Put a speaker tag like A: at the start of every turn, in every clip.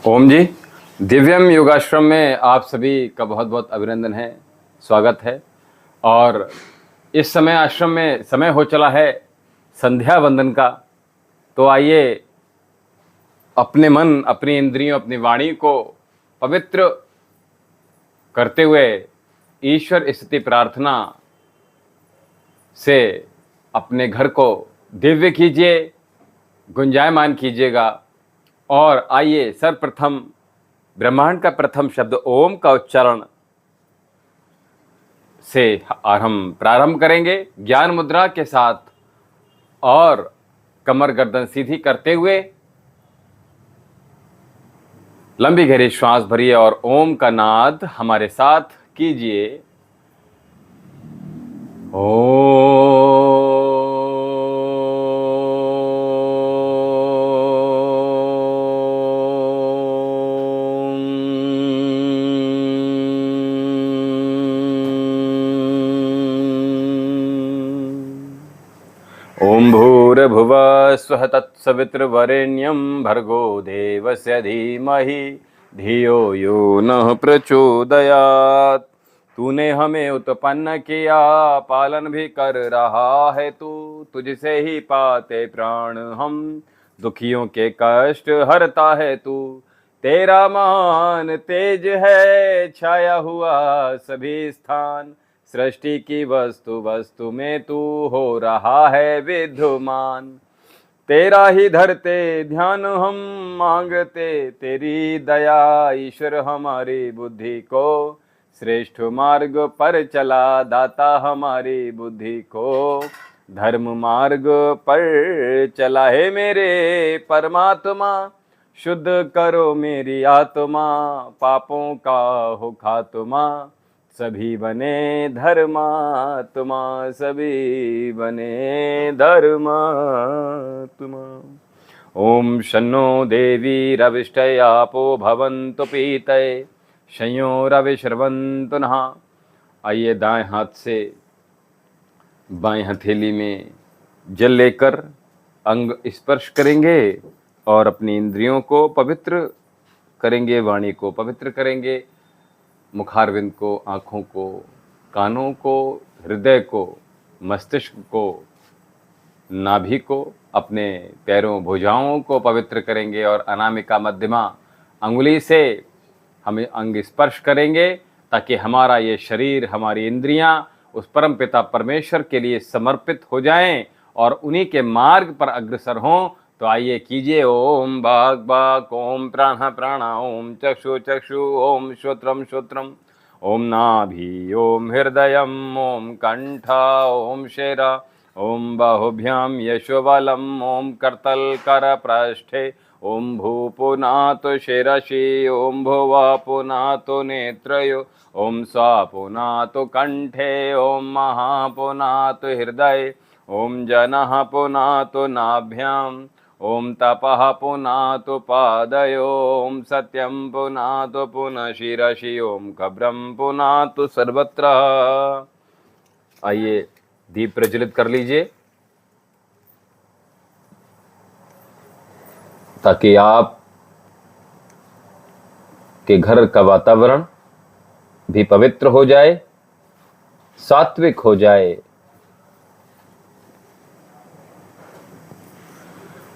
A: ओम जी। दिव्यम योगाश्रम में आप सभी का बहुत बहुत अभिनंदन है, स्वागत है। और इस समय आश्रम में समय हो चला है संध्या वंदन का। तो आइए अपने मन, अपनी इंद्रियों, अपनी वाणी को पवित्र करते हुए ईश्वर स्तुति प्रार्थना से अपने घर को दिव्य कीजिए, गुंजायमान कीजिएगा। और आइए सर्वप्रथम ब्रह्मांड का प्रथम शब्द ओम का उच्चारण से हम प्रारंभ करेंगे ज्ञान मुद्रा के साथ। और कमर गर्दन सीधी करते हुए लंबी गहरी श्वास भरिए और ओम का नाद हमारे साथ कीजिए। ओम भूर्भुवः स्वः तत्सवितुर्वरेण्यं भर्गो देवस्य धीमहि धियो यो नः प्रचोदयात्। तूने हमें उत्पन्न किया, पालन भी कर रहा है तू। तुझसे ही पाते प्राण हम, दुखियों के कष्ट हरता है तू। तेरा मान तेज है, छाया हुआ सभी स्थान। सृष्टि की वस्तु वस्तु में तू हो रहा है विद्यमान। तेरा ही धरते ध्यान हम, मांगते तेरी दया। ईश्वर हमारी बुद्धि को श्रेष्ठ मार्ग पर चला, दाता हमारी बुद्धि को धर्म मार्ग पर चला। है मेरे परमात्मा, शुद्ध करो मेरी आत्मा। पापों का हो खात्मा, सभी बने धर्मात्मा। सभी बने धर्मात्मा। ओम शन्नो देवी रविष्टय आपो भवन्तु पीतये, शंयो रविश्रवन्तु नः। आइए दाएं हाथ से बाएं हथेली में जल लेकर अंग स्पर्श करेंगे और अपनी इंद्रियों को पवित्र करेंगे, वाणी को पवित्र करेंगे, मुखारविंद को, आँखों को, कानों को, हृदय को, मस्तिष्क को, नाभि को, अपने पैरों भुजाओं को पवित्र करेंगे। और अनामिका मध्यमा अंगुली से हम अंग स्पर्श करेंगे ताकि हमारा ये शरीर, हमारी इंद्रियां उस परम पिता परमेश्वर के लिए समर्पित हो जाएं और उन्हीं के मार्ग पर अग्रसर हों। तो आइए कीजिए ओम वाक् वाक्, ओम प्राण प्राण, ओम चक्षु चक्षु, ओम श्रोत्रम श्रोत्रम, ओम नाभि, ओम हृदयम, ओम कंठ, ओम शेरा, ओम बाहुभ्याम यशोबलम, ओम करतल कर पृष्ठे, ओम भूपुनातो शिरसि, ओम भुवः पुनातो नेत्रयो, ओम स्वः पुनातो कंठे, ओम महः पुनातो हृदये, ओम जनः पुनातो नाभ्याम, ओम तपः पुनातो पादयो, ओम सत्यम पुनातो पुनः शिरसि, ओम खब्रम पुनातो सर्वत्र। आइए दीप प्रज्वलित कर लीजिए ताकि आप के घर का वातावरण भी पवित्र हो जाए, सात्विक हो जाए।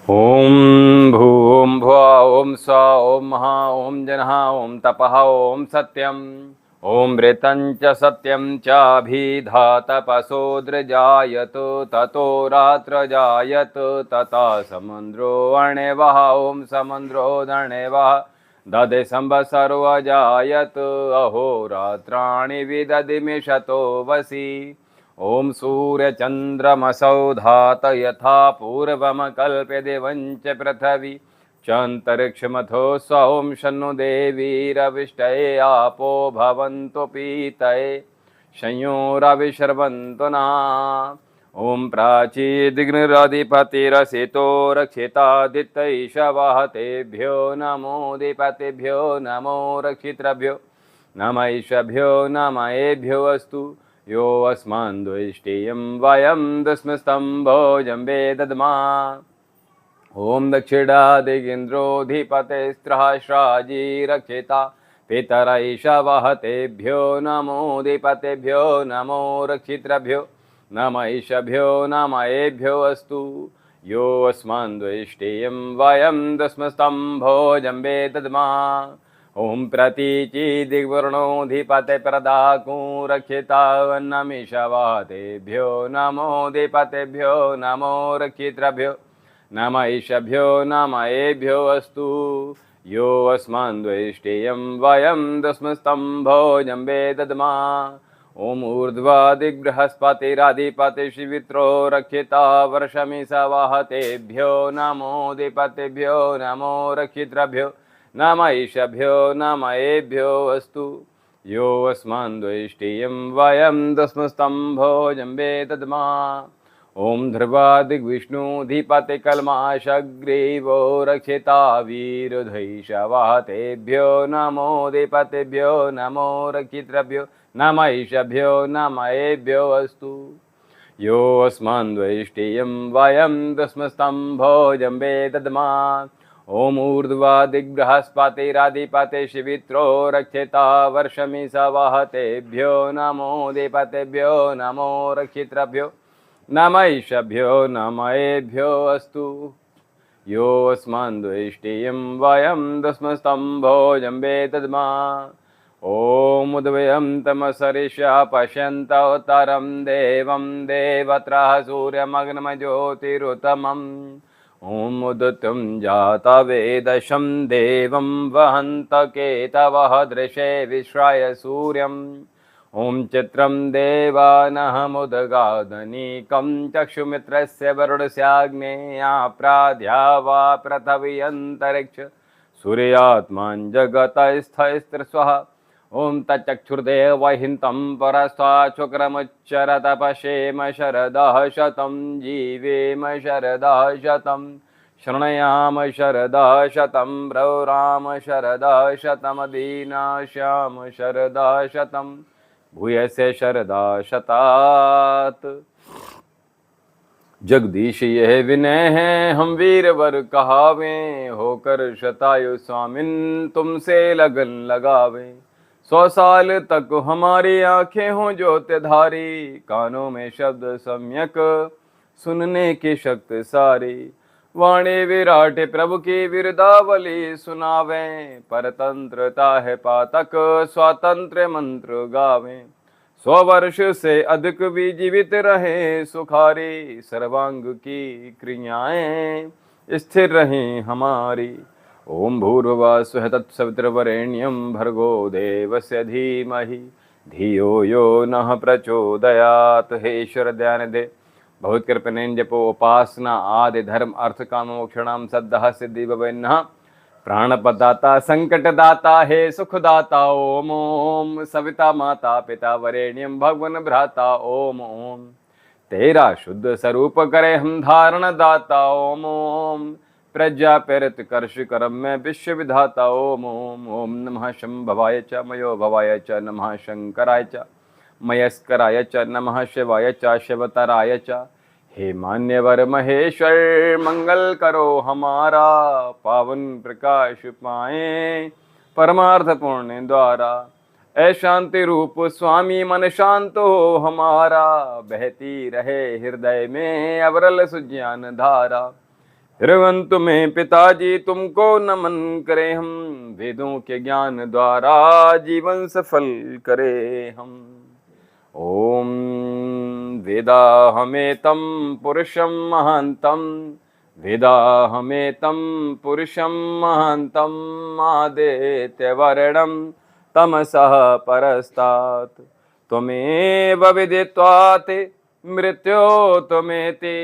A: ओम भूम भुवः, ओम स्वः, ओम महः, ओम जनः, ओम तपः, ओम सत्यम, ओम ऋतं च सत्यं चाभिधातपसोऽद्रजायत, ततो रात्र जायत, तथा समुद्रो अर्णवः, ओम समुद्रो दर्णवः, दधे संवत्सरो अजायत, अहोरात्राणि विदधिमिषतो वसि। ओम सूर्य चंद्रमसौ धात, यथा पूर्वम कल्प्यते वंच पृथ्वी चान्तरिक्षमथो स्व। ओम शन्नो देवी रविष्टये आपो भवन्तु पीतये, शंयो रविश्रवन्तु नः। ओम प्राचीदिग्निरधिपतिरसितो रक्षितादित्यैषवः, तेभ्यो नमो दिपतिभ्यो नमो रक्षितृभ्यो नमैषभ्यो नमएभ्यो अस्तु। यो अस्मान् द्वेष्टियं वयं दुस्मस्तम्भो जम्बे दद्मा। ओम दक्षिणादिगेन्द्रोऽधिपतेस्त्रः पितरैषवहतेभ्यो नमो दिपतेभ्यो नमो रक्षितृभ्यो नम ईशभ्यो नम एभ्यो अस्तु यो अस्मान् द्वेष्टेयं वयं दस्मस्तम्भोजम्बे दद्मा ओम प्रतीचि दिग्वर्णोऽधिपते प्रदाकु रक्षितावन्नमीशवातेभ्यो नमो दिपतेभ्यो नमो रक्षितृभ्यो नम ईशभ्यो नम एभ्यो अस्तु यो अस्मान् द्वेष्टेयं वयं दस्मस्तम्भोजम्बे दद्मा ओम ऊर्ध्वादिबृहस्पतिराधिपतिर्वित्रो रक्षिता वर्षमि सवाहतेभ्यो नमो दिपतेभ्यो नमो रक्षितृभ्यो नम ईशभ्यो नम एभ्यो अस्तु यो अस्मान् द्वेष्टेयं वयं दस्मस्तम्भोजम्बे दद्मा ओम ध्रुवादिग्विष्णुधिपतिकल्माशग्रीवो रक्षिता वीरधैषवाहतेभ्यो नमो दिपतेभ्यो नमो रक्षितृभ्यो नम ईशभ्यो नम एभ्यो अस्तु यो अस्मान् द्वेष्टेयं वयं दस्मस्तम्भोजम्बे दद्मा ओम ऊर्ध्वादिबृहस्पतिराधिपतिर्वित्रो रक्षिता वर्षमि सवाहतेभ्यो नमो दिपतेभ्यो नमो रक्षितृभ्यो नम ईशभ्यो नम एभ्यो अस्तु यो अस्मान् द्वेष्टेयं वयं दस्मस्तम्भोजम्बे दद्मा ओम उद्वयं तमसरिष्या पश्यन्तोत्तरं देवं देवत्रः सूर्यमग्नमज्योतिरुतमम् ओम उदितं जातवेदशं देवं वहन्तकेतवः दृशे विश्राय सूर्यम् ओम चित्रं देवानहमुदगादनीकं चक्षुमित्रस्य वरुणस्याग्नेया प्राध्या वा पृथिवी अन्तरिक्ष सूर्यात्मान् जगतस्थस्त्रस्वः ओम तच्चक्षुर्देवहिन्तं परस्तात् शुक्रमुच्चरत पश्येम शरदः शतं जीवेम शरदः शतं शृणुयाम शरदः शतं ब्रौराम शरदः शतमदीनाश्याम शरदः शतं भूयसे शरदा शतात। जगदीश यह विनय है हम वीरवर कहावे होकर शतायु स्वामिन तुमसे लगन लगावे 100 साल तक हमारी आंखें हों ज्योतिधारी कानों में शब्द सम्यक सुनने की शक्ति सारी वाणी विराट प्रभु की विरदावली सुनावे परतंत्रता है पातक स्वातंत्र मंत्र गावे 100 वर्ष से अधिक भी जीवित रहे सुखारी सर्वांग की क्रियाएं स्थिर रहें हमारी ओम भूर्भुवः स्वः तत्सवितुर्वरेण्यं भर्गो देवस्य धीमहि धियो यो नः प्रचोदयात्। हे ईश्वर दयानिधे दे बहुत कृपणेन जपो उपासना आदि धर्म अर्थ काम मोक्षणाम सद्दः सिद्धि भवेन्नः प्राणपदाता संकटदाता हे सुखदाता ओम ओम सविता माता पिता वरेण्यम भगवन भ्राता ओम ओम तेरा शुद्ध स्वरूप करे हम धारण दाता ओम ओम प्रज्ञा प्रेरित कर्ष करम में विश्व विधाता ओम ओम ओम नमः शंभवाय च मयो भवाय च नमः शंकराय च मयस्कराय च नमः शिवाय च शिवतराय च। हे मान्यवर महेश्वर मंगल करो हमारा पावन प्रकाश पाए परमार्थ पुण्य द्वारा ऐ शांति रूप स्वामी मन शांत हो हमारा बहती रहे हृदय में अवरल सुज्ञान धारा हिरवंत में पिताजी तुमको नमन करें हम वेदों के ज्ञान द्वारा जीवन सफल करें हम। ओम वेदाहमेतं पुरुषं महान्तं वेदाहमेतं पुरुषं महान्तं आदित्यवर्णं तमसः परस्तात् त्वमेव विदित्वात् मृत्योर्त्वमेति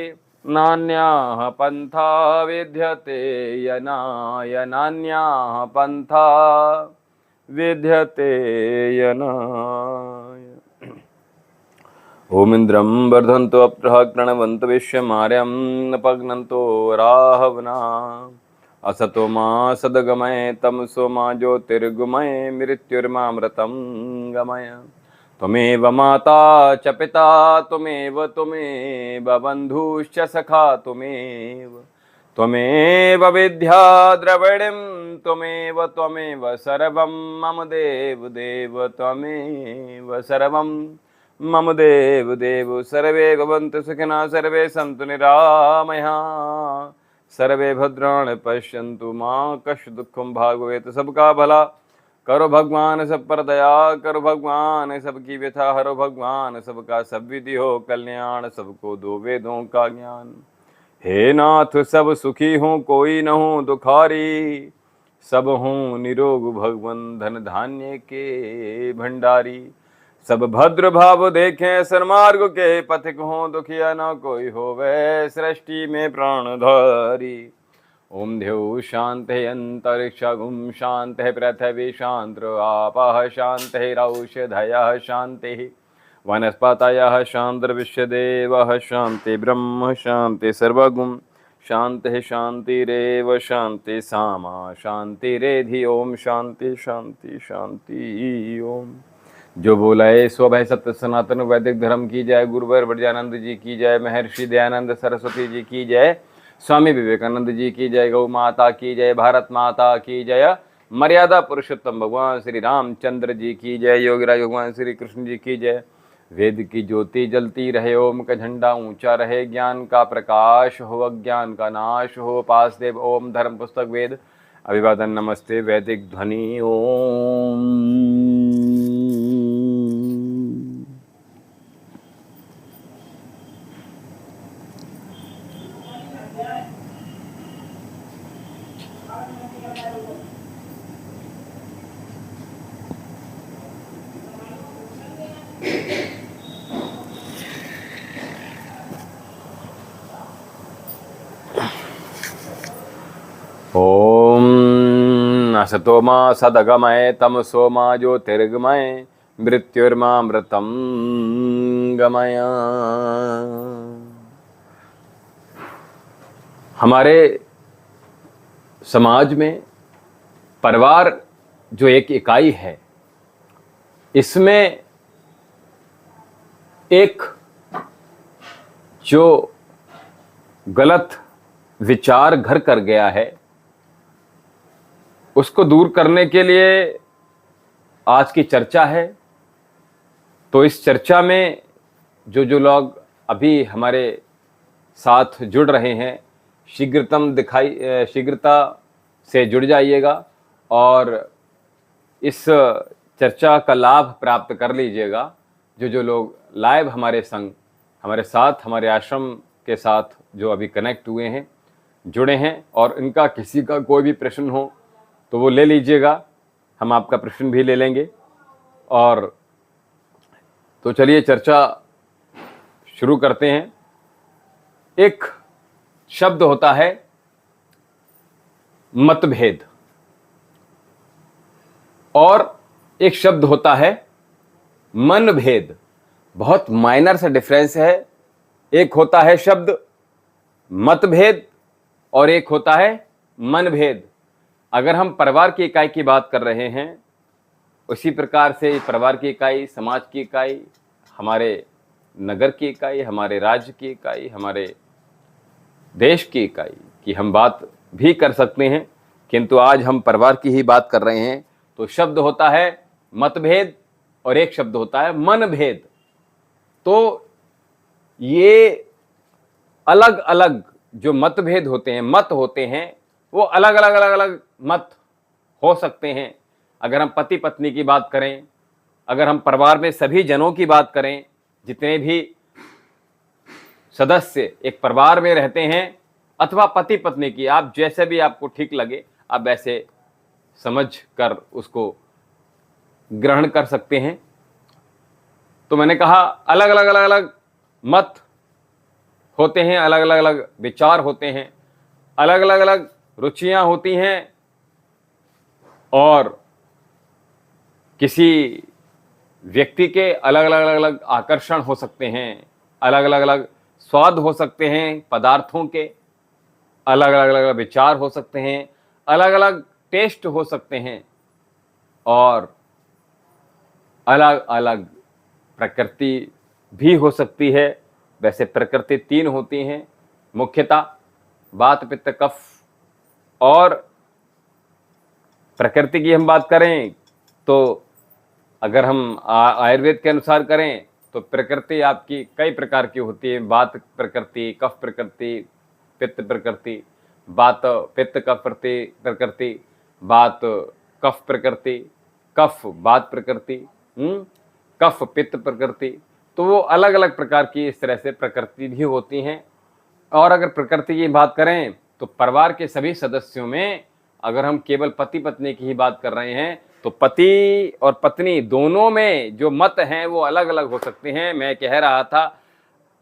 A: नान्याः पन्था विद्यते यनाय नान्याः पन्था विद्यते यनाय। ओम इंद्रं वर्धन्तो अप्राः कृणवन्तो विश्वमार्यं नपघ्नन्तो राहवना असतो मा सद्गमय तमसो मा ज्योतिर्गमय मृत्युर्मामृतं गमय। त्वमेव माता च पिता त्वमेव बन्धुश्च सखा त्वमेव त्वमेव विद्या द्रविणं त्वमेव त्वमेव सर्वं मम देव देव त्वमेव सर्वं मम देव देव। सर्वे भवन्तु सुखिनः सर्वे सन्तु निरामयाः सर्वे भद्राणि पश्यन्तु मा कश्चित् दुःखं भाग्भवेत्। सबका भला करो भगवान, सब पर दया करो भगवान, सबकी व्यथा हरो भगवान, सबका सब विधि हो कल्याण, सबको दो वेदों का ज्ञान। हे नाथ सब सुखी हों कोई न हो दुखारी, सब हों निरोग भगवन धन धान्य के भंडारी। सब भद्र भाव देखें सन्मार्ग के पथिक हों, दुखिया न कोई होवे सृष्टि में प्राणधारी। ओम ध्यौ शांति अंतरिक्षगुम शांति पृथ्वी शांति आपः शांति रौषधयः शांति वनस्पतयः शांतिर्विश्वदेवः शांति ब्रह्म शांति सर्वगुम शांति शांतिरेव शांति सामा शांतिरेधि। ओम शांति शांति शांति ओम। जो बोला है स्वभय सत्य सनातन वैदिक धर्म की जय। गुरुवर ब्रजानंद जी की जय। महर्षि दयानंद सरस्वती जी की जय। स्वामी विवेकानंद जी की जय। गौ माता की जय। भारत माता की जय। मर्यादा पुरुषोत्तम भगवान श्री रामचंद्र जी की जय। योगीराज भगवान श्री कृष्ण जी की जय। वेद की ज्योति जलती रहे, ओम का झंडा ऊंचा रहे, ज्ञान का प्रकाश हो, अज्ञान का नाश हो। पास देव ओम धर्म पुस्तक वेद अभिवादन नमस्ते वैदिक ध्वनि ओम। ओम असतो मा सदगमय तमसो मा ज्योतिर्गमय मृत्युर्मामृतं गमय। हमारे समाज में परिवार जो एक इकाई है, इसमें एक जो गलत विचार घर कर गया है, उसको दूर करने के लिए आज की चर्चा है। तो इस चर्चा में जो लोग अभी हमारे साथ जुड़ रहे हैं, शीघ्रता से जुड़ जाइएगा और इस चर्चा का लाभ प्राप्त कर लीजिएगा। जो लोग लाइव हमारे संग, हमारे साथ, हमारे आश्रम के साथ जो अभी कनेक्ट हुए हैं, जुड़े हैं, और इनका किसी का कोई भी प्रश्न हो तो वो ले लीजिएगा, हम आपका प्रश्न भी ले लेंगे। और तो चलिए चर्चा शुरू करते हैं। एक शब्द होता है मतभेद, और एक शब्द होता है मनभेद। बहुत माइनर सा डिफरेंस है। एक होता है शब्द मतभेद और एक होता है मनभेद। अगर हम परिवार की इकाई की बात कर रहे हैं, उसी प्रकार से परिवार की इकाई, समाज की इकाई, हमारे नगर की इकाई, हमारे राज्य की इकाई, हमारे देश की इकाई की हम बात भी कर सकते हैं, किंतु आज हम परिवार की ही बात कर रहे हैं। तो शब्द होता है मतभेद और एक शब्द होता है मनभेद। तो ये अलग अलग जो मतभेद होते हैं, मत होते हैं, वो अलग अलग मत हो सकते हैं। अगर हम पति पत्नी की बात करें, अगर हम परिवार में सभी जनों की बात करें, जितने भी सदस्य एक परिवार में रहते हैं, अथवा पति पत्नी की, आप जैसे भी आपको ठीक लगे आप वैसे समझ कर उसको ग्रहण कर सकते हैं। तो मैंने कहा अलग अलग मत होते हैं, अलग अलग विचार होते हैं, अलग अलग रुचियां होती हैं, और किसी व्यक्ति के अलग अलग आकर्षण हो सकते हैं, अलग अलग स्वाद हो सकते हैं पदार्थों के, अलग अलग विचार हो सकते हैं, अलग अलग टेस्ट हो सकते हैं, और अलग अलग प्रकृति भी हो सकती है। वैसे प्रकृति तीन होती हैं मुख्यतः, वात पित्त कफ। और प्रकृति की हम बात करें तो अगर हम आयुर्वेद के अनुसार करें तो प्रकृति आपकी कई प्रकार की होती है। वात प्रकृति, कफ प्रकृति, पित्त प्रकृति, वात पित्त कफ प्रकृति, वात कफ प्रकृति, कफ वात प्रकृति, कफ पित्त प्रकृति। तो वो अलग अलग प्रकार की इस तरह से प्रकृति भी होती हैं। और अगर प्रकृति की बात करें तो परिवार के सभी सदस्यों में अगर हम केवल पति पत्नी की ही बात कर रहे हैं तो पति और पत्नी दोनों में जो मत हैं वो अलग अलग हो सकते हैं। मैं कह रहा था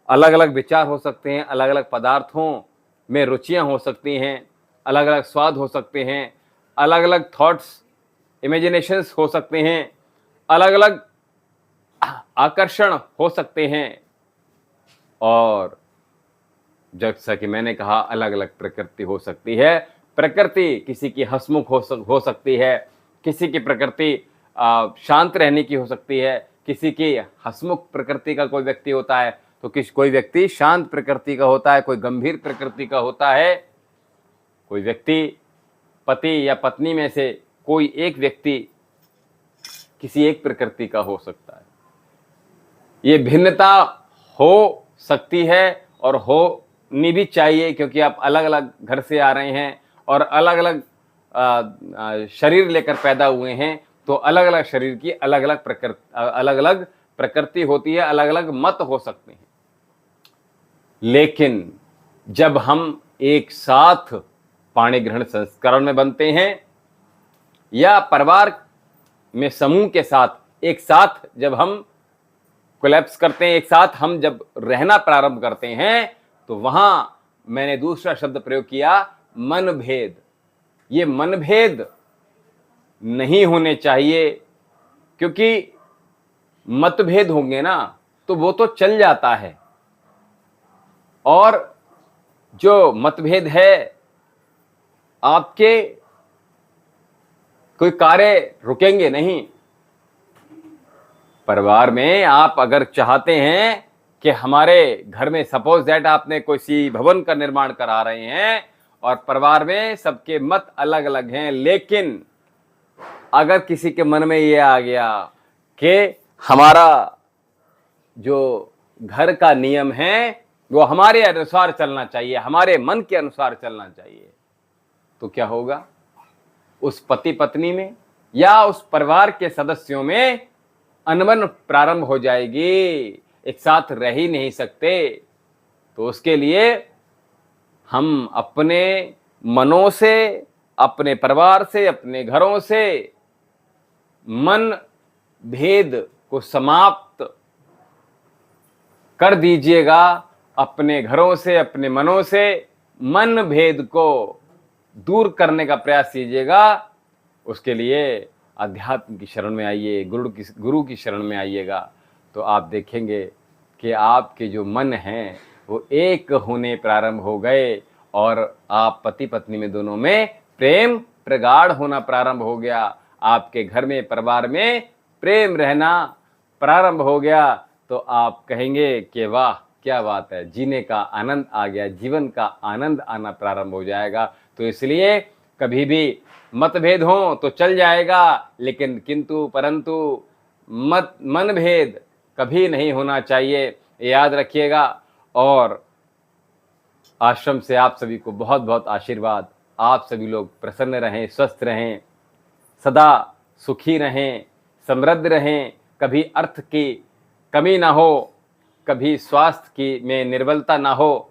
A: अलग अलग विचार हो सकते हैं, अलग अलग पदार्थों में रुचियां हो सकती हैं, अलग अलग स्वाद हो सकते हैं, अलग अलग थॉट्स इमेजिनेशंस हो सकते हैं, अलग अलग आकर्षण हो सकते हैं। और जैसा कि मैंने कहा अलग अलग प्रकृति हो सकती है। प्रकृति किसी की हंसमुख हो सकती है, किसी की प्रकृति शांत रहने की हो सकती है, किसी की हंसमुख प्रकृति का कोई व्यक्ति होता है तो कोई व्यक्ति शांत प्रकृति का होता है, कोई गंभीर प्रकृति का होता है। कोई व्यक्ति पति या पत्नी में से कोई एक व्यक्ति किसी एक प्रकृति का हो सकता है। ये भिन्नता हो सकती है और होनी भी चाहिए, क्योंकि आप अलग अलग घर से आ रहे हैं और अलग अलग शरीर लेकर पैदा हुए हैं, तो अलग अलग शरीर की अलग अलग प्रकृति होती है, अलग अलग मत हो सकते हैं। लेकिन जब हम एक साथ पाणी ग्रहण संस्करण में बनते हैं या परिवार में समूह के साथ एक साथ जब हम कोलैप्स करते हैं, एक साथ हम जब रहना प्रारंभ करते हैं, तो वहां मैंने दूसरा शब्द प्रयोग किया, मनभेद। ये मनभेद नहीं होने चाहिए, क्योंकि मतभेद होंगे ना तो वो तो चल जाता है। और जो मतभेद है आपके कोई कार्य रुकेंगे नहीं। परिवार में आप अगर चाहते हैं कि हमारे घर में सपोज दैट आपने कोई सी भवन का निर्माण करा रहे हैं और परिवार में सबके मत अलग अलग हैं, लेकिन अगर किसी के मन में ये आ गया कि हमारा जो घर का नियम है वो हमारे अनुसार चलना चाहिए, हमारे मन के अनुसार चलना चाहिए, तो क्या होगा? उस पति पत्नी में या उस परिवार के सदस्यों में अनबन प्रारंभ हो जाएगी, एक साथ रह ही नहीं सकते। तो उसके लिए हम अपने मनों से, अपने परिवार से, अपने घरों से मन भेद को समाप्त कर दीजिएगा। अपने घरों से, अपने मनों से मन भेद को दूर करने का प्रयास कीजिएगा। उसके लिए अध्यात्म की शरण में आइए, गुरु की शरण में आइएगा, तो आप देखेंगे कि आपके जो मन हैं वो एक होने प्रारंभ हो गए और आप पति पत्नी में दोनों में प्रेम प्रगाढ़ होना प्रारंभ हो गया। आपके घर में, परिवार में प्रेम रहना प्रारंभ हो गया, तो आप कहेंगे कि वाह क्या बात है, जीने का आनंद आ गया, जीवन का आनंद आना प्रारंभ हो जाएगा। तो इसलिए कभी भी मतभेद हो तो चल जाएगा, लेकिन किंतु परंतु मनभेद कभी नहीं होना चाहिए, याद रखिएगा। और आश्रम से आप सभी को बहुत बहुत आशीर्वाद। आप सभी लोग प्रसन्न रहें, स्वस्थ रहें, सदा सुखी रहें, समृद्ध रहें, कभी अर्थ की कमी ना हो, कभी स्वास्थ्य की में निर्बलता ना हो।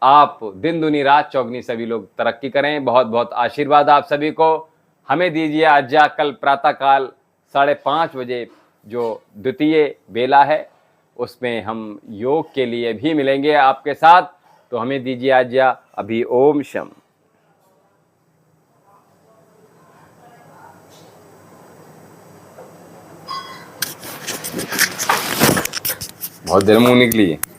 A: आप दिन दुनी रात चौगनी सभी लोग तरक्की करें। बहुत बहुत आशीर्वाद आप सभी को। हमें दीजिए आज्ञा, कल प्रातःकाल 5:30 बजे जो द्वितीय बेला है उसमें हम योग के लिए भी मिलेंगे आपके साथ। तो हमें दीजिए आज्ञा। अभी ओम शम। बहुत देर मुंह निकली है।